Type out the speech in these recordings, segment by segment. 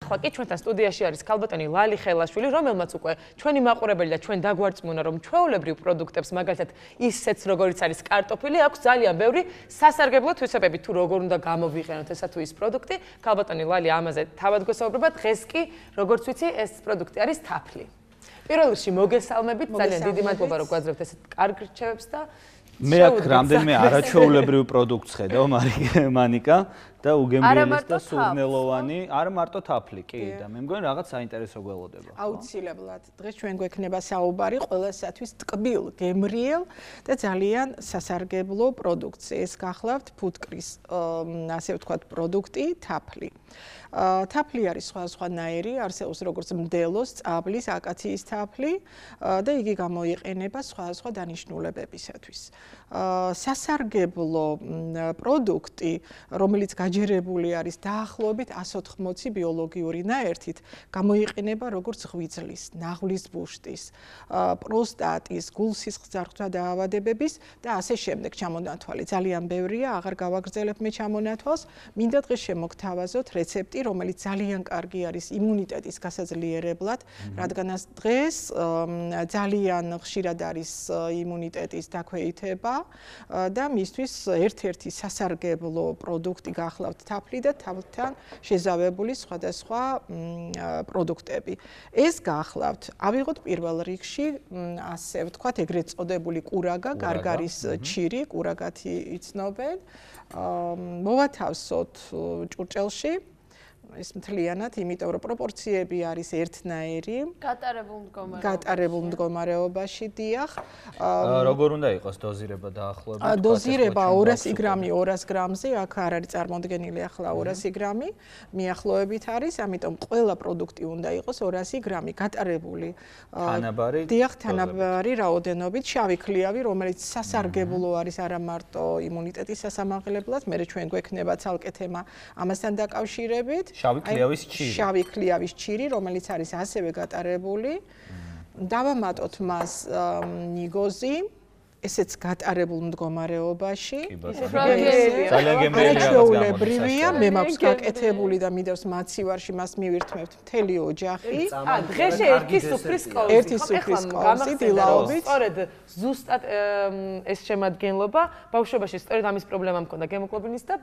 ნახვა კი ჩვენთან სტუდიაში არის ქალბატონი ლალი ხელაშვილი, რომელმაც უკვე ჩვენი მაყურებელი და ჩვენ დაგვარწმუნა, რომ ჩვეულებრივ პროდუქტებს, მაგალითად ისეც როგორიც არის კარტოფილი, აქვს ძალიან ბევრი სასარგებლო თვისებები, თუ როგორ უნდა გამოვიყენოთ ესა თუ ის პროდუქტი. ქალბატონი ლალი ამაზე თავად გვესაუბრება, დღეს კი როგორც ვიცი, ეს პროდუქტი არის თაფლი. პირველ რიგში მოგესალმებით, ძალიან დიდი მადლობა, რომ გვაძლევთ ესეთ კარგ რჩევებს და მე აქ რამდენიმე არაჩვეულებრივ პროდუქტს ხედავ, მანიკა და უგემრიელის და სურნელოვანი, არა მარტო თაფლი, კი და მე მგონი რაღაც საინტერესო გველოდება. აუცილებლად. დღეს ჩვენ გვექნება საუბარი ყველასათვის ტკბილ, გემრიელ და ძალიან სასარგებლო პროდუქტს. ეს გახლავთ ფუტკრის, ასე ვთქვათ, პროდუქტი, თაფლი. თაფლი არის სხვადასხვანაირი, არსებობს როგორც მდელოს, წაბლის, აკაციის თაფლი და იგი გამოიყენება სხვადასხვა დანიშნულებებისათვის. სასარგებლო პროდუქტი, რომელიც გაჯერებული არის დაახლოებით 180 ბიოლოგიური ნაერთით, გამოიყენება როგორც ღვიძლის, ნაღლის ბუშტის, პროსტატის, გულსისხლძარღვთა დაავადებების და ასე შემდეგ ჩამონათვალი. ძალიან ბევრია, აღარ გავაგრძელებ მე ჩამონათვალს, მინდა დღეს შემოგთავაზოთ რეცეპტი, რომელიც ძალიან კარგი არის იმუნიტეტის გასაძლიერებლად, რადგანაც დღეს ძალიან ხშირად არის იმუნიტეტის დაქვეითება და მისთვის ერთ-ერთი სასარგებლო პროდუქტი გახლავთ თაფლი და თაფლთან შეზავებული სხვადასხვა პროდუქტები. ეს გახლავთ, ავიღოთ პირველ რიგში, ასე ვთქვათ, ეგრეთ წოდებული კურაგა, გარგარის ჩირი, კურაგათი იცნობენ. მოვათავსოთ ჭურჭელში. ეს მთლიანად, იმიტომ რომ პროპორციები არის ერთნაირი. გატარებულ მდგომარეობაში, დიახ. როგორ უნდა იყოს დოზირება დაახლოებით? დოზირება 200 გრამი 200 გრამზე, აქ არ არის წარმოდგენილი ახლა 200 გრამი, მიახლოებით არის, ამიტომ ყველა პროდუქტი უნდა იყოს 200 გრამი გატარებული. თანაბარი. დიახ, თანაბარი რაოდენობით, შავი ქლიავი, რომელიც სასარგებლო არის არა მარტო იმუნიტეტის სასამაღლებლად, მე ჩვენ გვექნება ცალკე თემა ამასთან დაკავშირებით. შავი ქლიავის ჩირი. შავი ქლიავის ჩირი, რომელიც არის ასევე გატარებული. დავამატოთ მას ნიგოზი, ესეც გატარებულ მდგომარეობაში. ძალიან გემრიელია, მე მაქვს გაკეთებული და მიდევს მაცივარში, მას მივირთმევთ მთელი ოჯახი. დღეში ერთი სუფრის კოვზი. ერთი სუფრის კოვზი დილაობით. სწორედ ზუსტად ეს შემადგენლობა ბავშვობაში სწორედ ამის პრობლემა მქონდა გემოგლობინის და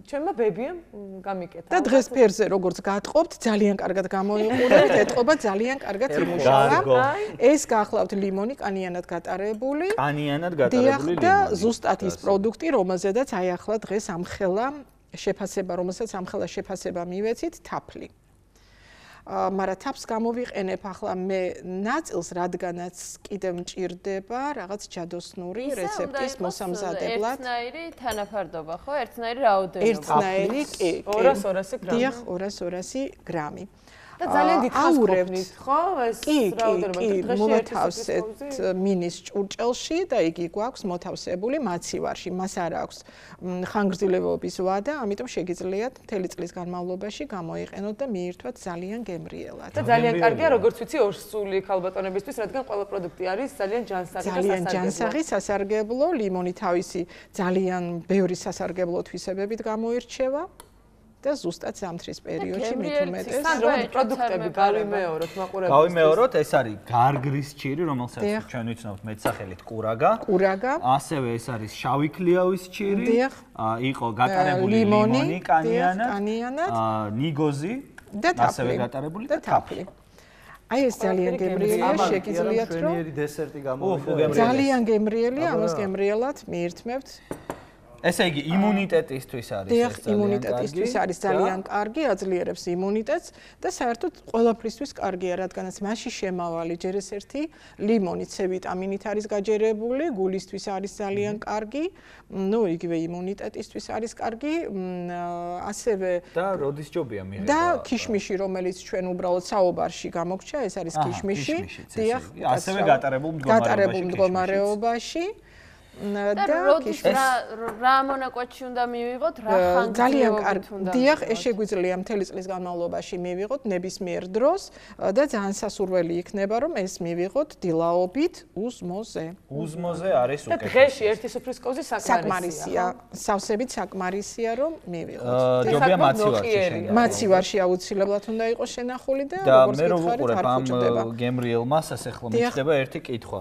ჩვენმა ბებიამ გამიკეთა. და დღეს ფერზე როგორც გატყობთ, ძალიან კარგად გამოიყურებთ, ეთყობა ძალიან კარგად იმუშავა. ეს გახლავთ ლიმონი, კანიანად გატარებული. გატარებული და ზუსტად ის პროდუქტი, რომელზედაც აი ახლა დღეს ამხელა შეფასება, რომელსაც ამხელა შეფასება მივეცით, თაფლი. მაგრამ თაფლს გამოვიყენებ ახლა მე ნაწილს, რადგანაც კიდევ მჭირდება რაღაც ჯადოსნური რეცეპტის მოსამზადებლად. ერთნაირი თანაფარდობა, ხო? ერთნაირი რაოდენობა. ერთნაირი, კი. 200 გრამი. დიახ, 200 გრამი. და ძალიან დიდხანს ყოფნით, ხო? ეს რაოდენობა დღეში მოთავსეთ მინის ჭურჭელში და იგი გვაქვს მოთავსებული მაცივარში. მას არ აქვს ხანგრძლივობის ვადა, ამიტომ შეგიძლიათ მთელი წლის განმავლობაში გამოიყენოთ და მიირთვათ ძალიან გემრიელად. და ძალიან კარგია, როგორც ვიცი, ორსული ქალბატონებისთვის, რადგან ყველა პროდუქტი არის ძალიან ჯანსაღი და სასარგებლო. ძალიან ჯანსაღი, სასარგებლო, ლიმონი თავისი ძალიან ბევრი სასარგებლო თვისებებით გამოირჩევა. და ზუსტად ზამთრის პერიოდში მით უმეტეს პროდუქტები გავიმეოროთ მაყურებელს. გავიმეოროთ, ეს არის გარგრის ჩირი, რომელსაც ჩვენ ვიცნობთ მეტსახელით კურაგა. ასევე ეს არის შავი ქლიავის ჩირი. იყო გატარებული ლიმონი, კანიანად, ნიგოზი და ასევე გატარებული და თაფლი. აი ეს ძალიან გემრიელია, შეგიძლიათ რომ დესერტი გამოვიდა. ძალიან გემრიელია, ამას გემრიელად მიირთმევთ. ესე იგი იმუნიტეტისთვის არის ეს ძალიან კარგი. იმუნიტეტისთვის არის ძალიან კარგი, აძლიერებს იმუნიტეტს და საერთოდ ყველაფრისთვის კარგია, რადგანაც მასში შემავალი ჯერ ეს ერთი ლიმონი C ვიტამინით არის გაჯერებული, გულისთვის არის ძალიან კარგი, ну იგივე იმუნიტეტისთვის არის კარგი, ასევე და როდის ჯობია მიღება? და ქიშმიში, რომელიც ჩვენ უბრალოდ საუბარში გამოგჩა, ეს არის ქიშმიში. ასევე გატარებულ მდგომარეობაში. და როდის რა მონაკვეთში უნდა მივიღოთ, რა ხანგრძლივობით უნდა. დიახ, ეს შეგვიძლია მთელი წლის განმავლობაში მივიღოთ ნებისმიერ დროს და ძალიან სასურველი იქნება, რომ ეს მივიღოთ დილაობით უსმოზე. უსმოზე არის უკეთესი. და დღეში ერთი სუფრის კოვზი საკმარისია. სავსებით საკმარისია, რომ მივიღოთ. ჯობია მაცივარში. მაცივარში აუცილებლად უნდა იყოს შენახული და როგორც გითხარით, არ ხუჭდება. გემრიელ მასას ახლა მიჩნდება ერთი კითხვა.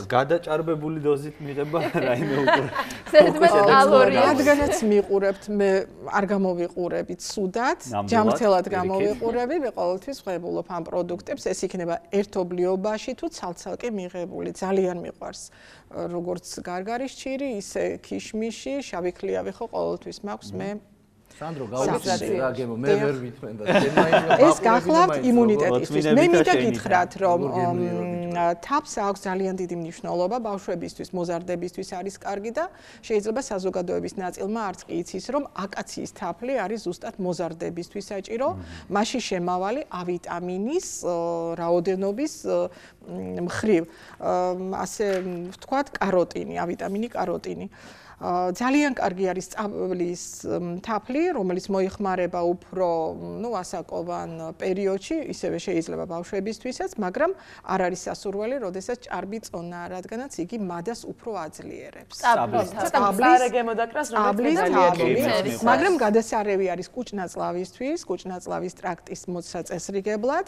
გადაჭარბებული დოზით მიღება რაიმე უყურე. ზედმეტ კალორიებს. რადგანაც მიყურებთ, მე არ გამოვიყურებით სუდად, ჯამრთელად გამოვიყურები, მე ყოველთვის ვღებულობ ამ პროდუქტებს, ეს იქნება ერთობლიობაში თუ ცალ-ცალკე მიღებული. ძალიან მიყვარს როგორც გარგარის ჭირი, ისე ქიშმიში, შავი ქლიავი ხო ყოველთვის მაქვს მე. სანდრო გავუცე რა გემო მე ვერ ვითმენდა ეს გახლავთ იმუნიტეტისთვის. მე მინდა გითხრათ, რომ თაფს აქვს ძალიან დიდი მნიშვნელობა ბავშვებისთვის, მოზარდებისთვის არის კარგი და შეიძლება საზოგადოების ნაწილმა არც კი იცის, რომ აკაციის თაფლი არის ზუსტად მოზარდებისთვის საჭირო, მასში შემავალი A ვიტამინის რაოდენობის მხრივ. ასე ვთქვათ, კაროტინი, A ვიტამინი, კაროტინი. ძალიან კარგი არის სწავლის თაფლი, რომელიც მოიხმარება უფრო, ასაკოვან პერიოდში, ისევე შეიძლება ბავშვებისთვისაც, მაგრამ არ არის სასურველი, როდესაც ჭარბი წონაა, რადგანაც იგი მადას უფრო აძლიერებს. მაგრამ გადასარევი არის კუჭნაწლავისთვის, კუჭნაწლავის ტრაქტის მოსაწესრიგებლად,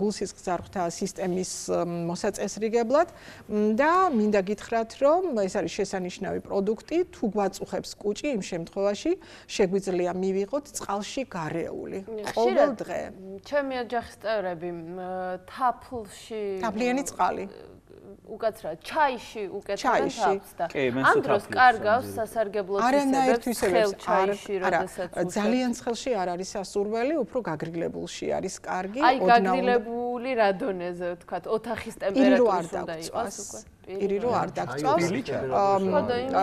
გულსისხლძარღვთა სისტემის მოსაწესრიგებლად და მინდა გითხრათ, რომ ეს არის შესანიშნავი პროდუქტი. თუ გვაწუხებს კუჭი, იმ შემთხვევაში შეგვიძლია მივიღოთ წყალში გარეული ყოველ დღე. ჩემი ოჯახის წევრები თაფლიანი წყალი უკაცრად ჩაიში უკეთებენ თაფლს და ამ დროს კარგავს სასარგებლო თვისებებს ხელ ჩაიში, როდესაც ძალიან ცხელში არ არის სასურველი, უფრო გაგრილებულში არის კარგი. აი გაგრილებული რა დონეზე ვთქვათ, ოთახის ტემპერატურით უნდა იყოს უკვე. პირი რო არ დაგწვავს.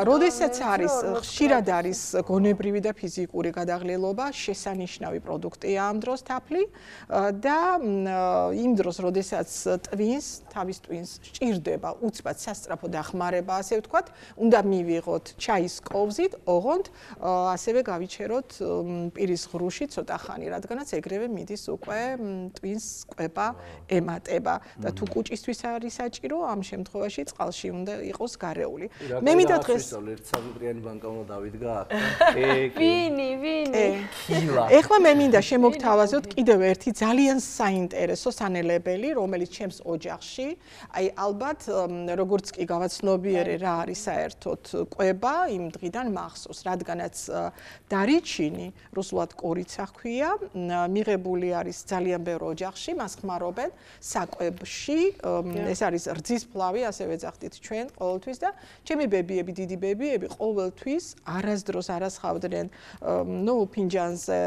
როდესაც არის ხშირად არის გონებრივი და ფიზიკური გადაღლილობა, შესანიშნავი პროდუქტია ამ დროს თაფლი და იმ დროს, როდესაც თავის ტვინს სჭირდება უცბად სასწრაფო დახმარება, ასე ვთქვათ, უნდა მივიღოთ ჩაის კოვზით, ოღონდ ასევე გავიჩეროთ პირის ღრუში ცოტა ხანი, რადგანაც ეგრევე მიდის უკვე ტვინს კვება, ემატება და თუ კუჭისთვის არის საჭირო, ამ შემთხვევაში წყალში უნდა იყოს გარეული. მე მინდა დღეს ერთ საგუბრიანი ბანკა უნდა დავიდგა. ვინი? კილა. ეხლა მე მინდა შემოგთავაზოთ კიდევ ერთი ძალიან საინტერესო სანელებელი, რომელიც ჩემს ოჯახში, აი ალბათ როგორც კი გავაცნობიერე რა არის საერთოდ კვება, იმ დღიდან მახსოვს, რადგანაც დარიჩინი, რუსულად კორიცა ჰქვია, მიღებული არის ძალიან ბევრ ოჯახში, მას ხმარობენ საკვებში, ეს არის რძის ფლავი, ასევე ვეძახდით ჩვენ ყოველთვის და ჩემი ბებიები, დიდი ბებიები ყოველთვის არასდროს არასხავდნენ ფინჯანზე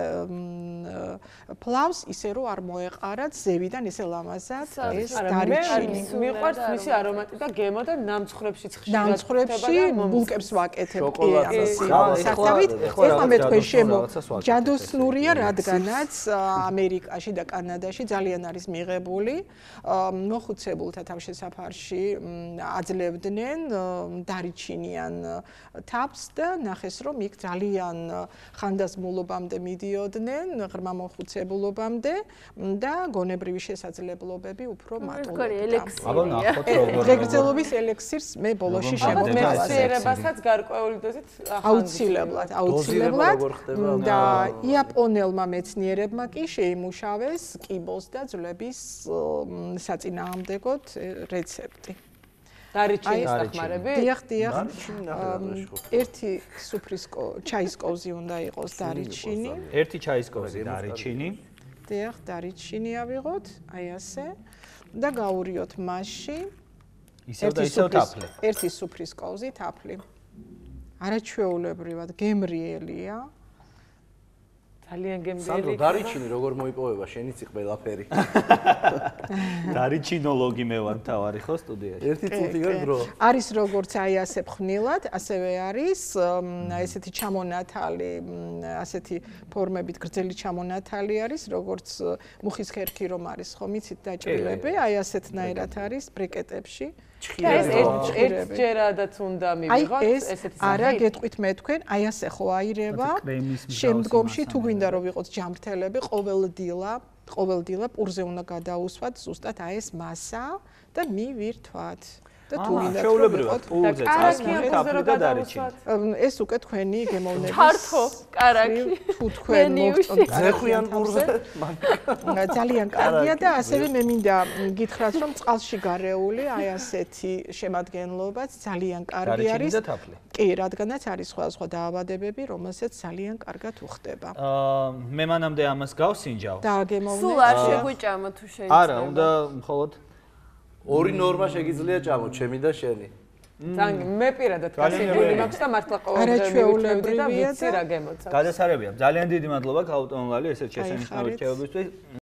ფლავს, ისე რომ არ მოეყარათ ზევიდან ესე ლამაზად ეს დარიჩინი. მიყვარს მისი არომატი და გემო და ნამცხრებშიც ხშირად ნამცხრებში ბულკებს ვაკეთებ სათავით. ეხლა მე თქვენ შემო ჯადოსნურია, რადგანაც ამერიკაში და კანადაში ძალიან არის მიღებული მოხუცებულთა თავშესაფარში აძლევდნენ დარიჩინიან თაფლს და ნახეს რომ იქ ძალიან ხანდაზმულობამდე მიდიოდნენ, ღრმა მოხუცებულობამდე და გონებრივი შესაძლებლობები უფრო მატულობდა. აბა ნახოთ როგორ რეგრძელობის ელექსირს მე ბოლოში შემოთავაზებ. მეცერებასაც გარკვეული დოზით აუცილებლად და იაპონელმა მეცნიერებმა კი შეიმუშავეს კიბოს და ძვლების საწინააღმდეგოდ რეცეპტი. დარიჩინის დახმარები? დიახ. ერთი სუფრის ჩაის კოვზი უნდა იყოს დარიჩინი. ერთი ჩაის კოვზი დარიჩინი. დიახ, დარიჩინი ავიღოთ, აი ასე და გავურიოთ მასში. ისევ და ისევ თაფლი. ერთი სუფრის კოვზი თაფლი. არაჩვეულებრივად გემრიელია. ძალიან გემრიელი. სანდრო, დარიჩინი როგორ მოიპოვება შენი წი ყველაფერი? დარიჩინოლოგი მე ვარ მთავარი ხო სტუდიაში? ერთი წუთი გაგრო. არის როგორც აი ასე ფხვნილად, ასევე არის ესეთი ჩამონათალი, ასეთი ფორმებით გრძელი ჩამონათალი არის, როგორც მუხის ხერხი რომ არის, ხო, მიცით დაჭრილები, აი ასეთნაირად არის ბრიკეტებში. ერთჯერადაც უნდა მივიღოთ ესეთი სახე. არა, გეტყვით მე თქვენ, აი ასე ხო აირება. შემდგომში თუ გვინდა რომ ვიყოთ ჯამრთელები, ყოველდღიურად პურზე უნდა გადაუსვათ ზუსტად აი ეს მასა და მივირთვათ. და თუ ვინდა შეულებრივად პულზე წასვლით აფრი და დარიჩინით. ეს უკვე თქვენი გემოვნების ფართო კარაკი. თუ თქვენ მოგწონთ ზეხვიან პულზე. ძალიან კარგია და ასევე მე მინდა გითხრათ რომ წყალში გარეული აი ასეთი შემადგენლობაც ძალიან კარგი არის. კი, რადგანაც არის სხვადასხვა დაავადებები, რომელსაც ძალიან კარგად უხდება. მე მანამდე ამას გავსინჯავ. და გემოვნებს. სულ არ შეგვიჭამა თუ შეიძლება. არა, უნდა მხოლოდ ორი ნორმა შეგიძლია ჭამოთ, ჩემი და შენი. ძალიან მე პირადად გასინჯული მაქვს და მართლა ყოველდღე მივიწევდი და ვიცი რა გემოცავს. გადასარევია. ძალიან დიდი მადლობა ქაუტონ ლალი ესეთ შესანიშნავი რჩევებისთვის.